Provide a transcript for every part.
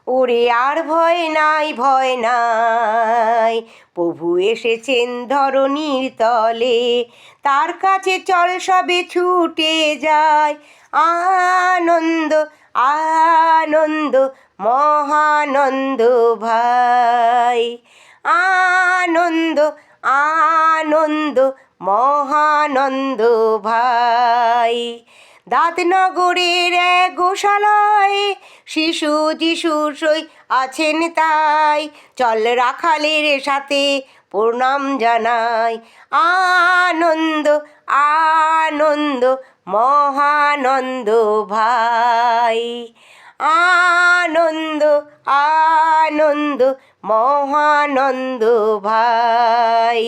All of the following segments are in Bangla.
ওরে আর ভয় নাই, ভয় নাই, প্রভু এসেছেন ধরণীর তলে, তার কাছে চল সবে ছুটে যায়। আনন্দ আনন্দ মহানন্দ ভাই, আনন্দ আনন্দ মহানন্দ ভাই। দাঁতনগরের এক গোশালায় শিশু যিশু সই আছেন তাই, চল রাখালের সাথে প্রণাম জানাই। আনন্দ আনন্দ মহানন্দ ভাই, আনন্দ আনন্দ মহানন্দ ভাই।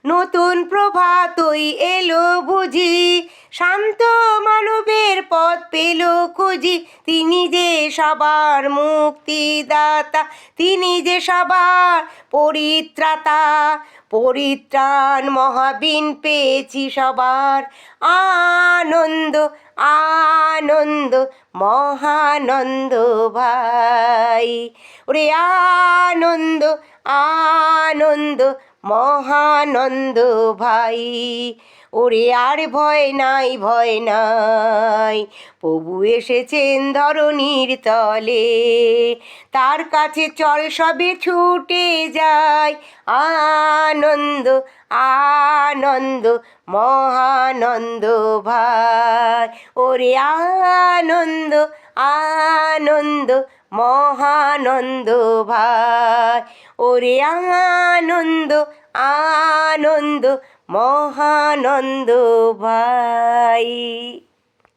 নতুন প্রভাতই এলো বুঝি, শান্ত মানবের পথ পেল খুঁজি, তিনি যে সবার মুক্তিদাতা, তিনি যে সবার পরিত্রাতা, পরিত্রাণ মহাবিন পেয়েছি সবার। আনন্দ আনন্দ মহানন্দ ভাই, ওরে আনন্দ আনন্দ মহানন্দ ভাই। ওরে আর ভয় নাই, ভয় নাই, প্রভু এসেছেন ধরণীর তলে, তার কাছে চল সবে ছুটে যায়। আনন্দ আনন্দ মহানন্দ ভাই, ওরে আনন্দ আনন্দ মহানন্দ ভাই, ওরে আনন্দ আনন্দ মহানন্দ ভাই।